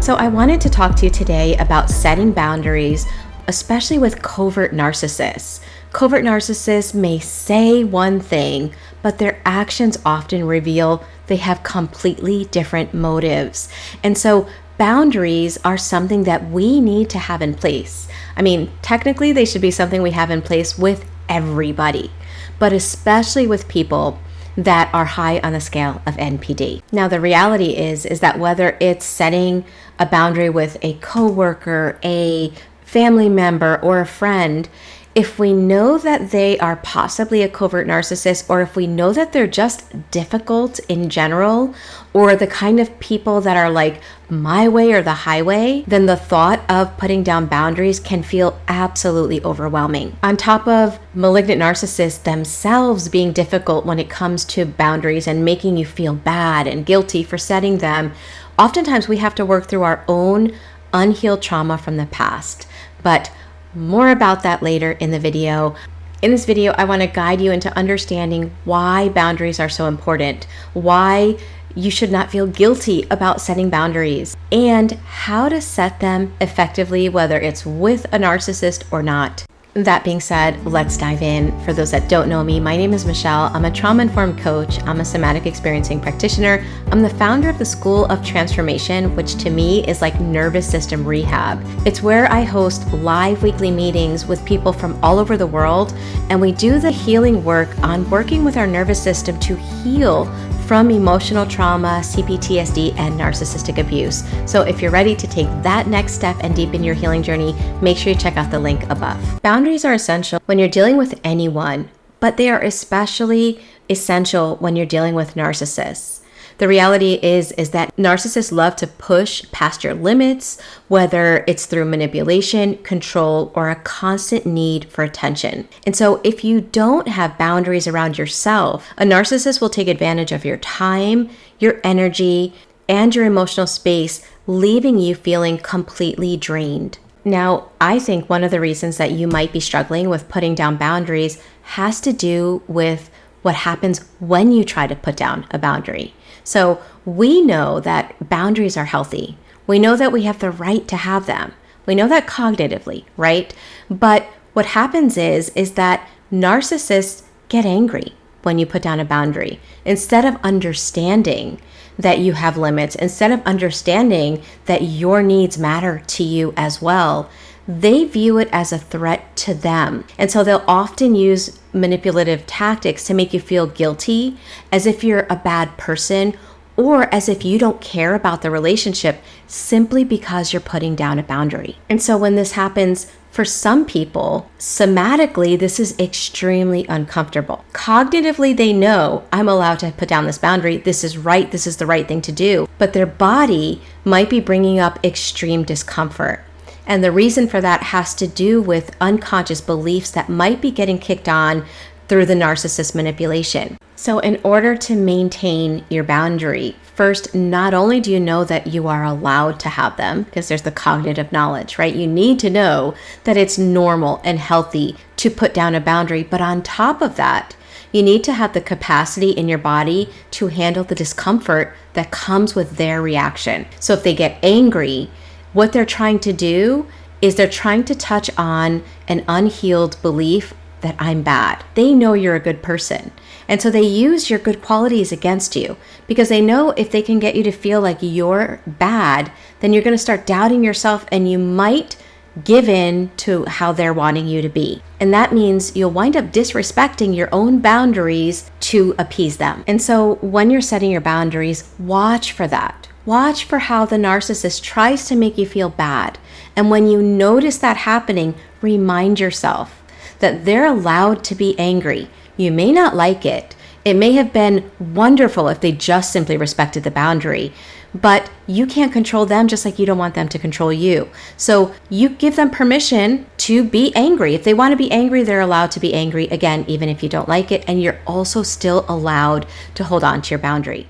So I wanted to talk to you today about setting boundaries, especially with covert narcissists. Covert narcissists may say one thing, but their actions often reveal they have completely different motives. And so boundaries are something that we need to have in place. I mean, technically they should be something we have in place with everybody, but especially with people that are high on the scale of NPD. Now, the reality is that whether it's setting a boundary with a coworker, a family member, or a friend, if we know that they are possibly a covert narcissist, or if we know that they're just difficult in general, or the kind of people that are like my way or the highway, then the thought of putting down boundaries can feel absolutely overwhelming. On top of malignant narcissists themselves being difficult when it comes to boundaries and making you feel bad and guilty for setting them, oftentimes we have to work through our own unhealed trauma from the past. But more about that later in the video. In this video, I want to guide you into understanding why boundaries are so important, why you should not feel guilty about setting boundaries, and how to set them effectively, whether it's with a narcissist or not. That being said, let's dive in. For those that don't know me, my name is Michele. I'm a trauma-informed coach. I'm a somatic experiencing practitioner. I'm the founder of the School of Transformation, which to me is like nervous system rehab. It's where I host live weekly meetings with people from all over the world, and we do the healing work on working with our nervous system to heal from emotional trauma, ptsd, and narcissistic abuse. So if you're ready to take that next step and deepen your healing journey, make sure you check out the link above. Boundaries are essential when you're dealing with anyone, but they are especially essential when you're dealing with narcissists. The reality is that narcissists love to push past your limits, whether it's through manipulation, control, or a constant need for attention. And so if you don't have boundaries around yourself, a narcissist will take advantage of your time, your energy, and your emotional space, leaving you feeling completely drained. Now, I think one of the reasons that you might be struggling with putting down boundaries has to do with what happens when you try to put down a boundary. So we know that boundaries are healthy. We know that we have the right to have them. We know that cognitively, right? But what happens is that narcissists get angry when you put down a boundary. Instead of understanding that you have limits, instead of understanding that your needs matter to you as well, they view it as a threat to them. And so they'll often use manipulative tactics to make you feel guilty, as if you're a bad person, or as if you don't care about the relationship simply because you're putting down a boundary. And so when this happens, for some people, somatically, this is extremely uncomfortable. Cognitively, they know I'm allowed to put down this boundary. This is right. This is the right thing to do. But their body might be bringing up extreme discomfort. And the reason for that has to do with unconscious beliefs that might be getting kicked on through the narcissist manipulation. So in order to maintain your boundary, first, not only do you know that you are allowed to have them, because there's the cognitive knowledge, right? You need to know that it's normal and healthy to put down a boundary. But on top of that, you need to have the capacity in your body to handle the discomfort that comes with their reaction. So if they get angry, what they're trying to do is they're trying to touch on an unhealed belief that I'm bad. They know you're a good person. And so they use your good qualities against you because they know if they can get you to feel like you're bad, then you're going to start doubting yourself and you might give in to how they're wanting you to be. And that means you'll wind up disrespecting your own boundaries to appease them. And so when you're setting your boundaries, watch for that. Watch for how the narcissist tries to make you feel bad. And when you notice that happening, remind yourself that they're allowed to be angry. You may not like it. It may have been wonderful if they just simply respected the boundary, but you can't control them just like you don't want them to control you. So you give them permission to be angry. If they want to be angry, they're allowed to be angry, again, even if you don't like it, and you're also still allowed to hold on to your boundary.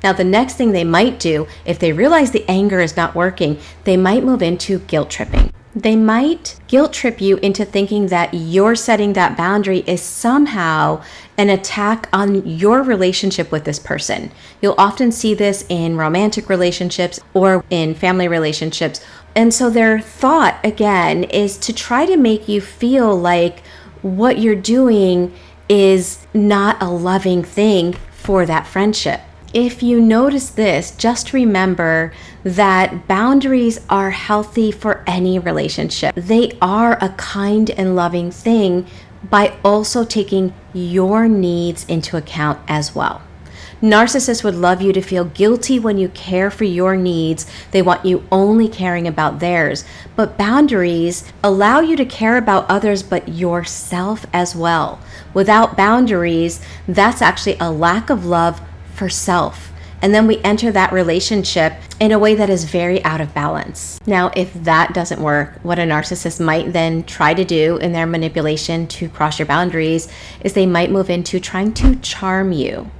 Now, the next thing they might do, if they realize the anger is not working, they might move into guilt tripping. They might guilt trip you into thinking that you're setting that boundary is somehow an attack on your relationship with this person. You'll often see this in romantic relationships or in family relationships. And so their thought, again, is to try to make you feel like what you're doing is not a loving thing for that friendship. If you notice this, just remember that boundaries are healthy for any relationship. They are a kind and loving thing by also taking your needs into account as well. Narcissists would love you to feel guilty when you care for your needs. They want you only caring about theirs. But boundaries allow you to care about others but yourself as well. Without boundaries, that's actually a lack of love for self. And then we enter that relationship in a way that is very out of balance. Now, if that doesn't work, what a narcissist might then try to do in their manipulation to cross your boundaries is they might move into trying to charm you,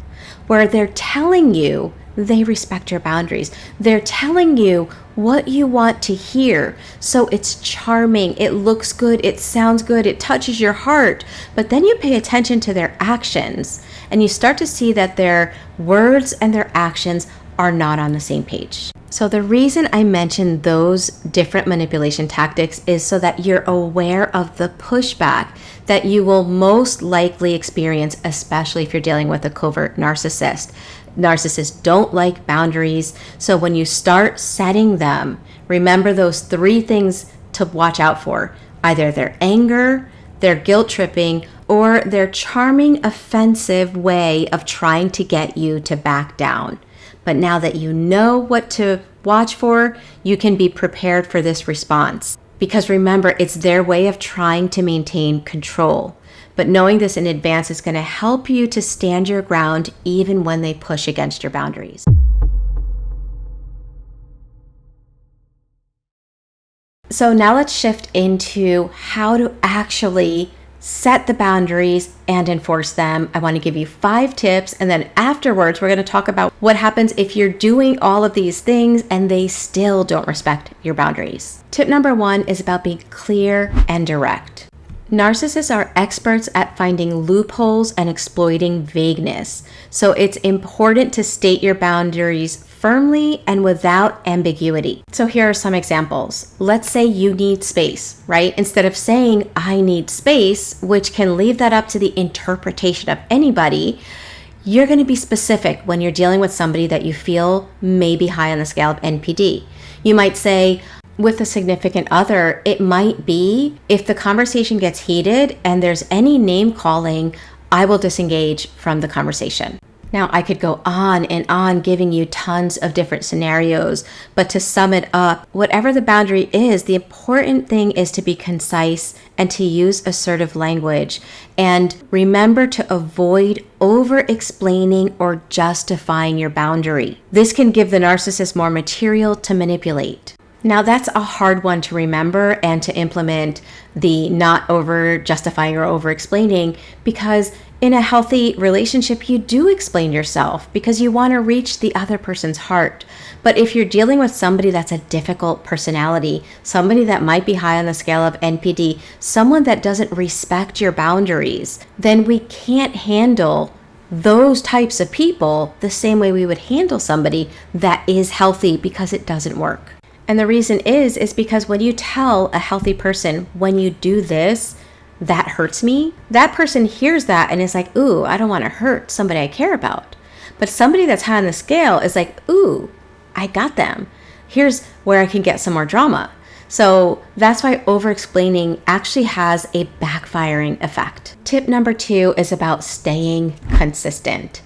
where they're telling you they respect your boundaries. They're telling you what you want to hear. So it's charming, it looks good, it sounds good, it touches your heart. But then you pay attention to their actions and you start to see that their words and their actions are not on the same page. So the reason I mentioned those different manipulation tactics is so that you're aware of the pushback that you will most likely experience, especially if you're dealing with a covert narcissist. Narcissists don't like boundaries, so when you start setting them, remember those 3 things to watch out for: either their anger, their guilt tripping, or their charming, offensive way of trying to get you to back down. But now that you know what to watch for, you can be prepared for this response. Because remember, it's their way of trying to maintain control. But knowing this in advance is going to help you to stand your ground even when they push against your boundaries. So now let's shift into how to actually set the boundaries and enforce them. I want to give you 5 tips, and then afterwards we're going to talk about what happens if you're doing all of these things and they still don't respect your boundaries. Tip number 1 is about being clear and direct. Narcissists are experts at finding loopholes and exploiting vagueness. So it's important to state your boundaries firmly and without ambiguity. So here are some examples. Let's say you need space, right? Instead of saying, I need space, which can leave that up to the interpretation of anybody, you're going to be specific when you're dealing with somebody that you feel may be high on the scale of NPD. You might say, with a significant other, it might be if the conversation gets heated and there's any name calling, I will disengage from the conversation. Now, I could go on and on giving you tons of different scenarios, but to sum it up, whatever the boundary is, the important thing is to be concise and to use assertive language. And remember to avoid over-explaining or justifying your boundary. This can give the narcissist more material to manipulate. Now, that's a hard one to remember and to implement, the not over justifying or over explaining, because in a healthy relationship, you do explain yourself because you want to reach the other person's heart. But if you're dealing with somebody that's a difficult personality, somebody that might be high on the scale of NPD, someone that doesn't respect your boundaries, then we can't handle those types of people the same way we would handle somebody that is healthy, because it doesn't work. And the reason is because when you tell a healthy person, when you do this, that hurts me, that person hears that and is like, ooh, I don't want to hurt somebody I care about. But somebody that's high on the scale is like, ooh, I got them. Here's where I can get some more drama. So that's why over-explaining actually has a backfiring effect. Tip number 2 is about staying consistent,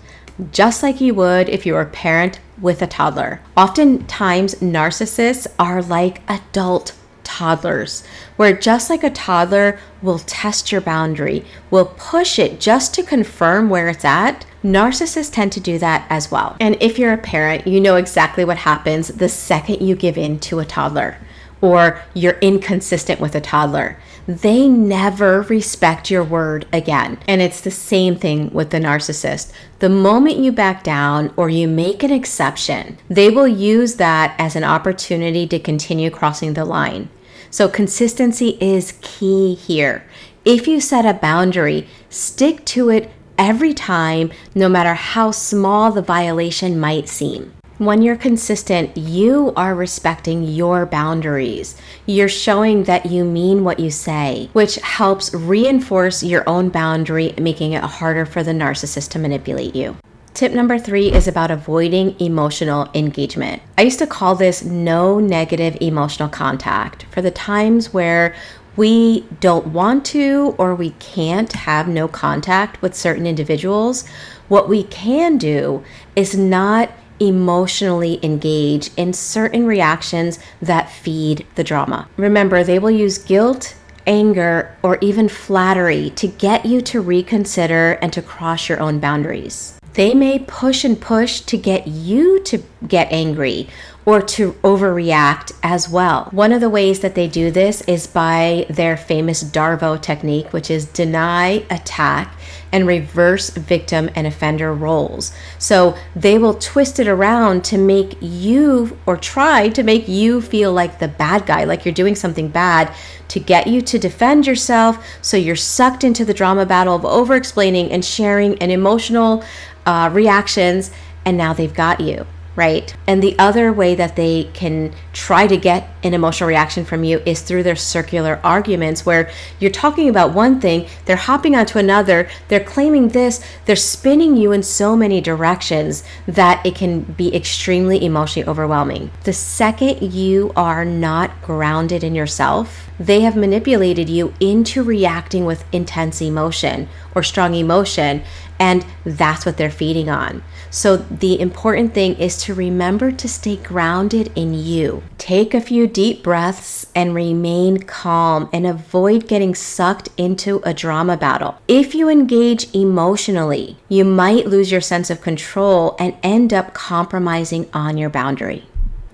just like you would if you were a parent with a toddler. Oftentimes, narcissists are like adult toddlers, where just like a toddler will test your boundary, will push it just to confirm where it's at, narcissists tend to do that as well. And if you're a parent, you know exactly what happens the second you give in to a toddler or you're inconsistent with a toddler. They never respect your word again. And it's the same thing with the narcissist. The moment you back down or you make an exception, they will use that as an opportunity to continue crossing the line. So consistency is key here. If you set a boundary, stick to it every time, no matter how small the violation might seem. When you're consistent, you are respecting your boundaries. You're showing that you mean what you say, which helps reinforce your own boundary, making it harder for the narcissist to manipulate you. Tip number 3 is about avoiding emotional engagement. I used to call this no negative emotional contact for the times where we don't want to or we can't have no contact with certain individuals. What we can do is not emotionally engage in certain reactions that feed the drama. Remember, they will use guilt, anger, or even flattery to get you to reconsider and to cross your own boundaries. They may push and push to get you to get angry or to overreact as well. One of the ways that they do this is by their famous DARVO technique, which is deny, attack, and reverse victim and offender roles. So they will twist it around to make you, or try to make you feel like the bad guy, like you're doing something bad, to get you to defend yourself. So you're sucked into the drama battle of over-explaining and sharing and emotional reactions, and now they've got you. Right? And the other way that they can try to get an emotional reaction from you is through their circular arguments, where you're talking about one thing, they're hopping onto another, they're claiming this, they're spinning you in so many directions that it can be extremely emotionally overwhelming. The second you are not grounded in yourself, they have manipulated you into reacting with intense emotion or strong emotion, and that's what they're feeding on. So the important thing is to remember to stay grounded in you. Take a few deep breaths and remain calm and avoid getting sucked into a drama battle. If you engage emotionally, you might lose your sense of control and end up compromising on your boundary.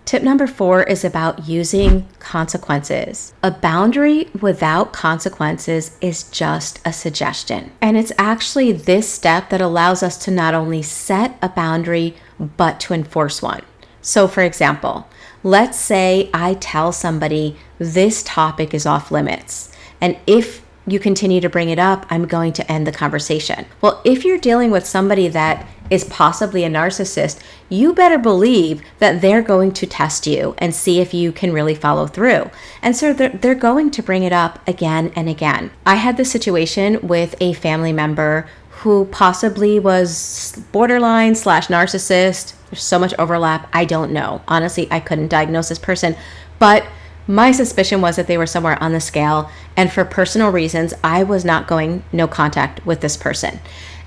Tip number 4 is about using consequences. A boundary without consequences is just a suggestion. And it's actually this step that allows us to not only set a boundary, but to enforce one. So for example, let's say I tell somebody this topic is off limits, and if you continue to bring it up, I'm going to end the conversation. Well, if you're dealing with somebody that is possibly a narcissist, you better believe that they're going to test you and see if you can really follow through. And so they're going to bring it up again and again. I had this situation with a family member who possibly was borderline / narcissist. There's so much overlap. I don't know. Honestly, I couldn't diagnose this person, but my suspicion was that they were somewhere on the scale, and for personal reasons, I was not going no contact with this person.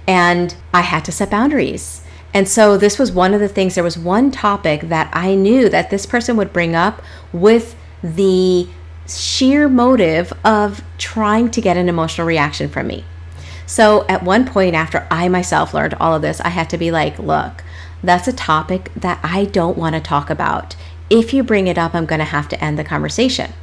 And I had to set boundaries. And so this was one of the things, there was one topic that I knew that this person would bring up with the sheer motive of trying to get an emotional reaction from me. So at one point, after I myself learned all of this, I had to be like, look, that's a topic that I don't want to talk about. If you bring it up, I'm going to have to end the conversation.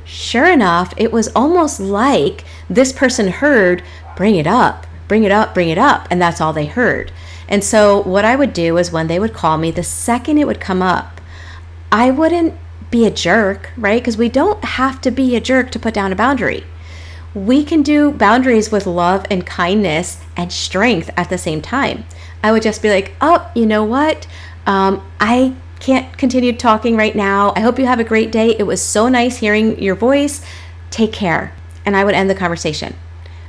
Sure enough, it was almost like this person heard, bring it up, bring it up, bring it up. And that's all they heard. And so what I would do is when they would call me, the second it would come up, I wouldn't be a jerk, right? Because we don't have to be a jerk to put down a boundary. We can do boundaries with love and kindness and strength at the same time. I would just be like, oh, you know what? I can't continue talking right now. I hope you have a great day. It was so nice hearing your voice. Take care. And I would end the conversation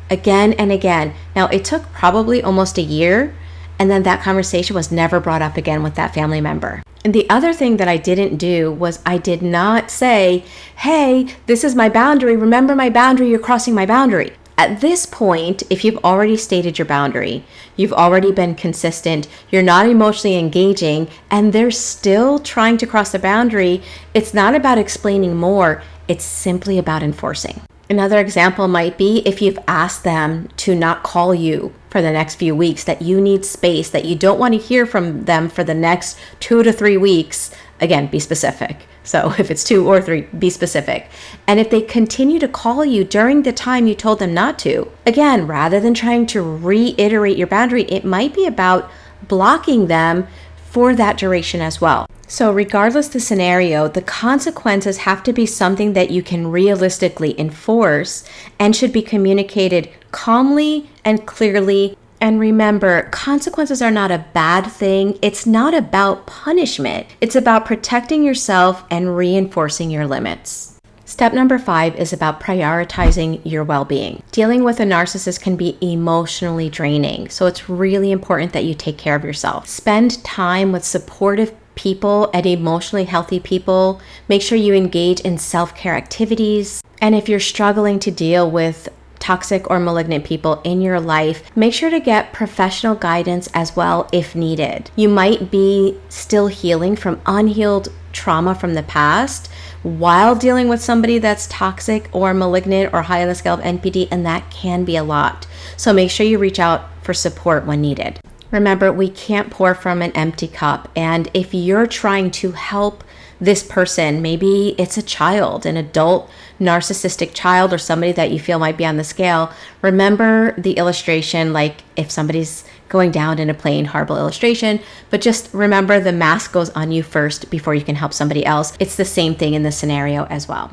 again and again. Now, it took probably almost a year, and then that conversation was never brought up again with that family member. And the other thing that I didn't do was I did not say, hey, this is my boundary. Remember my boundary. You're crossing my boundary. At this point, if you've already stated your boundary, you've already been consistent, you're not emotionally engaging, and they're still trying to cross the boundary, it's not about explaining more, it's simply about enforcing. Another example might be if you've asked them to not call you for the next few weeks, that you need space, that you don't want to hear from them for the next 2 to 3 weeks. Again, be specific. So if it's 2 or 3, be specific. And if they continue to call you during the time you told them not to, again, rather than trying to reiterate your boundary, it might be about blocking them for that duration as well. So regardless the scenario, the consequences have to be something that you can realistically enforce and should be communicated calmly and clearly. And remember, consequences are not a bad thing. It's not about punishment. It's about protecting yourself and reinforcing your limits. Step number 5 is about prioritizing your well-being. Dealing with a narcissist can be emotionally draining, so it's really important that you take care of yourself. Spend time with supportive people and emotionally healthy people. Make sure you engage in self-care activities. And if you're struggling to deal with toxic or malignant people in your life, make sure to get professional guidance as well if needed. You might be still healing from unhealed trauma from the past while dealing with somebody that's toxic or malignant or high on the scale of NPD, and that can be a lot. So make sure you reach out for support when needed. Remember, we can't pour from an empty cup, and if you're trying to help this person, maybe it's a child, an adult narcissistic child, or somebody that you feel might be on the scale, remember the illustration, like if somebody's going down in a plane, horrible illustration, but just remember the mask goes on you first before you can help somebody else. It's the same thing in this scenario as well.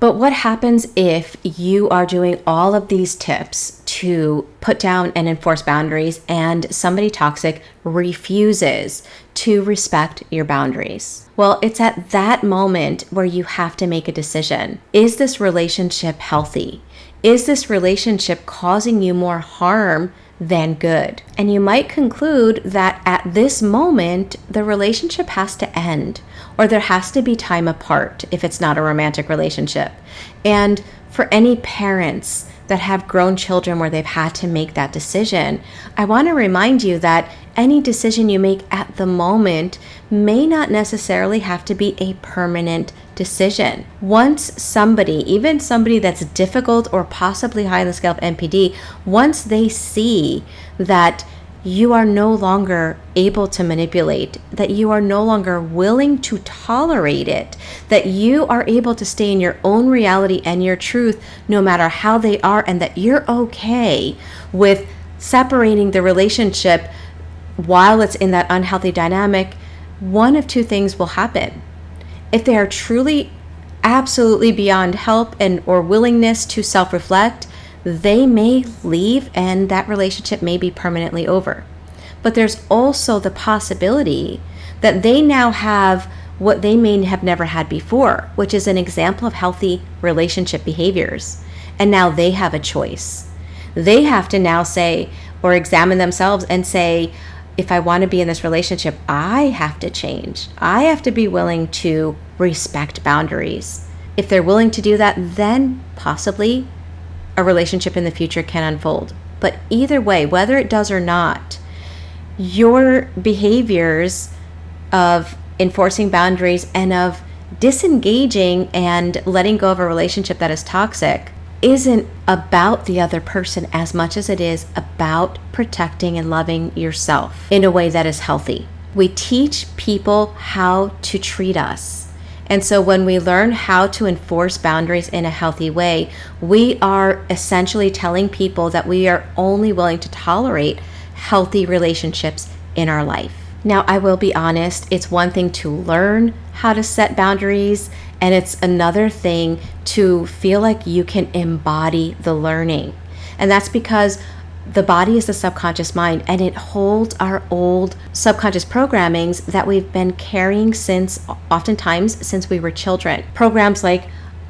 But what happens if you are doing all of these tips to put down and enforce boundaries and somebody toxic refuses to respect your boundaries? Well, it's at that moment where you have to make a decision. Is this relationship healthy? Is this relationship causing you more harm than good? And you might conclude that at this moment, the relationship has to end, or there has to be time apart if it's not a romantic relationship. And for any parents that have grown children where they've had to make that decision, I want to remind you that any decision you make at the moment may not necessarily have to be a permanent decision. Once somebody, even somebody that's difficult or possibly high on the scale of NPD, once they see that you are no longer able to manipulate, that you are no longer willing to tolerate it, that you are able to stay in your own reality and your truth no matter how they are, and that you're okay with separating the relationship while it's in that unhealthy dynamic, one of two things will happen. If they are truly absolutely beyond help and or willingness to self-reflect, they may leave and that relationship may be permanently over. But there's also the possibility that they now have what they may have never had before, which is an example of healthy relationship behaviors. And now they have a choice. They have to now say or examine themselves and say, if I want to be in this relationship, I have to change. I have to be willing to respect boundaries. If they're willing to do that, then possibly a relationship in the future can unfold. But either way, whether it does or not, your behaviors of enforcing boundaries and of disengaging and letting go of a relationship that is toxic isn't about the other person as much as it is about protecting and loving yourself in a way that is healthy. We teach people how to treat us. And so when we learn how to enforce boundaries in a healthy way, we are essentially telling people that we are only willing to tolerate healthy relationships in our life. Now, I will be honest, it's one thing to learn how to set boundaries, and it's another thing to feel like you can embody the learning. And that's because the body is the subconscious mind, and it holds our old subconscious programmings that we've been carrying oftentimes since we were children. Programs like,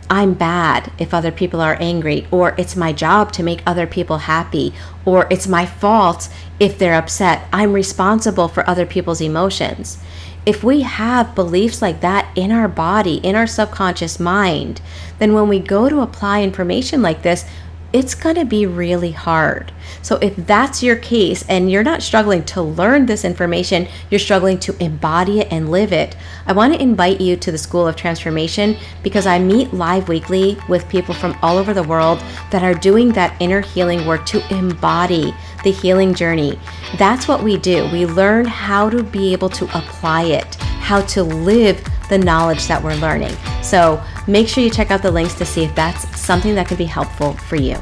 I'm bad if other people are angry, or it's my job to make other people happy, or it's my fault if they're upset. I'm responsible for other people's emotions. If we have beliefs like that in our body, in our subconscious mind, then when we go to apply information like this, it's going to be really hard. So if that's your case and you're not struggling to learn this information, you're struggling to embody it and live it, I want to invite you to the School of Transformation, because I meet live weekly with people from all over the world that are doing that inner healing work to embody the healing journey. That's what we do. We learn how to be able to apply it, how to live the knowledge that we're learning. So make sure you check out the links to see if that's something that can be helpful for you.